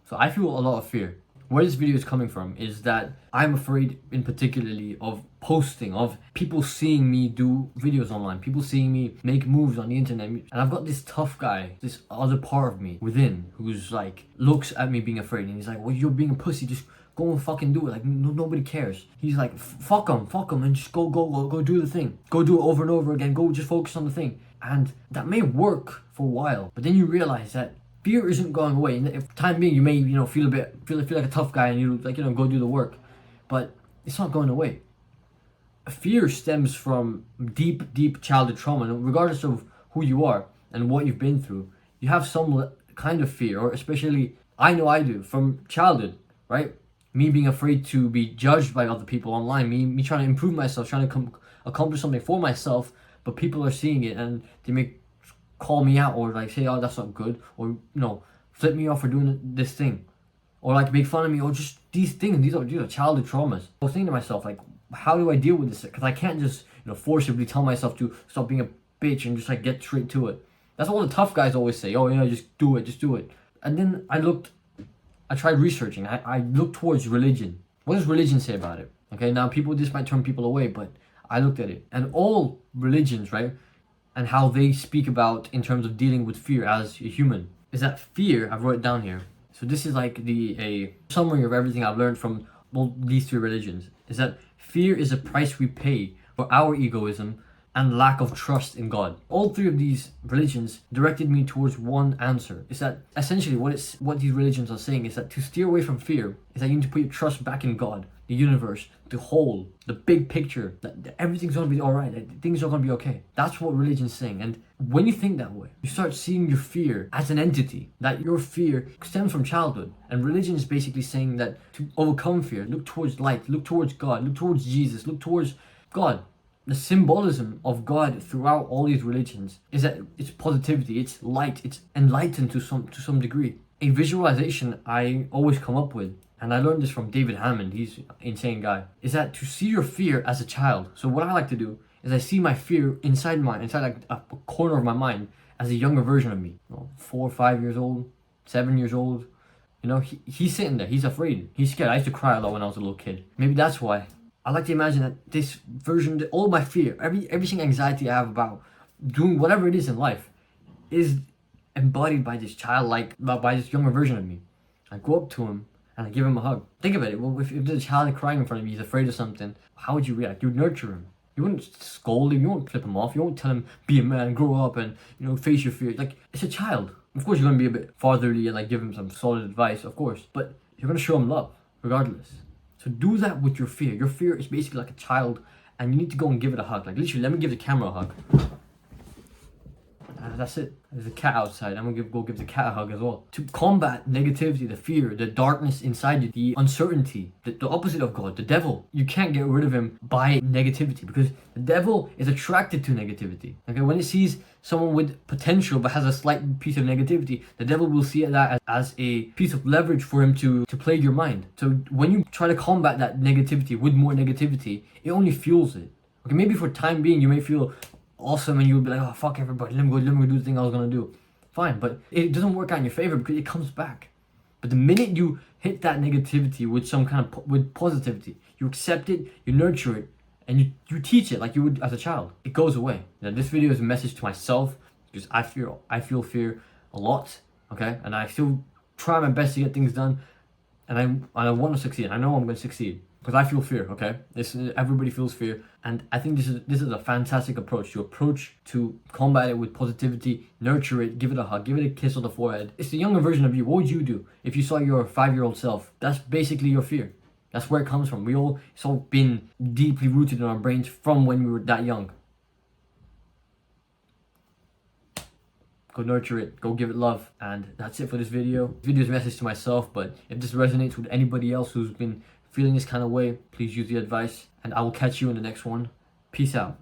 So I feel a lot of fear. Where this video is coming from is that I'm afraid in particularly of posting, of people seeing me do videos online, people seeing me make moves on the internet. And I've got this tough guy, this other part of me within, who's like, looks at me being afraid and he's like, well, you're being a pussy, just go and fucking do it. Like, nobody cares. He's like, fuck them, and just go do the thing. Go do it over and over again. Go just focus on the thing. And that may work for a while, but then you realize that fear isn't going away. And if time being, you may, feel like a tough guy and you like, go do the work, but it's not going away. Fear stems from deep childhood trauma, and regardless of who you are and what you've been through, you have some kind of fear, or especially I know I do from childhood, right? Me being afraid to be judged by other people online, me trying to improve myself, trying to accomplish something for myself, but people are seeing it and they may call me out or like say, oh, that's not good, or flip me off for doing this thing, or like make fun of me, or just these things. These are childhood traumas. I was thinking to myself, like, how do I deal with this? Because I can't just forcibly tell myself to stop being a bitch and just like get straight to it. That's what all the tough guys always say. Oh yeah, just do it. And then I tried researching. I looked towards religion. What does religion say about it? Okay, now this might turn people away, but I looked at it, and all religions, right, and how they speak about in terms of dealing with fear as a human, is that fear, I've wrote it down here. So this is like a summary of everything I've learned from these three religions, is that fear is a price we pay for our egoism and lack of trust in God. All three of these religions directed me towards one answer. Is that essentially what these religions are saying is that to steer away from fear is that you need to put your trust back in God, the universe, the whole, the big picture, that everything's gonna be alright, that things are gonna be okay. That's what religion's saying. And when you think that way, you start seeing your fear as an entity, that your fear stems from childhood. And religion is basically saying that to overcome fear, look towards light, look towards God, look towards Jesus, look towards God. The symbolism of God throughout all these religions is that it's positivity, it's light, it's enlightened to some degree. A visualization I always come up with, and I learned this from David Hammond, he's an insane guy, is that to see your fear as a child. So what I like to do is I see my fear inside like a corner of my mind as a younger version of me. 4 or 5 years old, 7 years old. He's sitting there, he's afraid, he's scared. I used to cry a lot when I was a little kid. Maybe that's why. I like to imagine that this version, all my fear, every single anxiety I have about doing whatever it is in life is embodied by this by this younger version of me. I go up to him and I give him a hug. Think about it. Well, if there's a child crying in front of you, he's afraid of something, how would you react? You would nurture him. You wouldn't scold him. You won't flip him off. You won't tell him, be a man, grow up, and face your fear. Like, it's a child. Of course, you're gonna be a bit fatherly and like give him some solid advice, of course, but you're gonna show him love regardless. So do that with your fear. Your fear is basically like a child, and you need to go and give it a hug. Like, literally, let me give the camera a hug. That's it. There's a cat outside. I'm gonna go give the cat a hug as well. To combat negativity, the fear, the darkness inside you, the uncertainty, the opposite of God, the devil. You can't get rid of him by negativity, because the devil is attracted to negativity. Okay, when it sees someone with potential but has a slight piece of negativity, the devil will see that as a piece of leverage for him to plague your mind. So when you try to combat that negativity with more negativity, it only fuels it. Okay, maybe for time being you may feel awesome and you'll be like, oh fuck everybody, let me go do the thing I was gonna do. Fine, but it doesn't work out in your favor because it comes back. But the minute you hit that negativity with some kind of with positivity, you accept it, you nurture it, and you teach it like you would as a child, it goes away. Now, this video is a message to myself because I feel fear a lot, okay, and I still try my best to get things done, and I want to succeed. I know I'm going to succeed because I feel fear, okay? Everybody feels fear, and I think this is a fantastic approach to combat it with positivity, nurture it, give it a hug, give it a kiss on the forehead. It's the younger version of you. What would you do if you saw your 5-year-old self? That's basically your fear. That's where it comes from. It's all been deeply rooted in our brains from when we were that young. Go nurture it, go give it love, and that's it for this video. This video is a message to myself, but if this resonates with anybody else who's been feeling this kind of way, please use the advice, and I will catch you in the next one. Peace out.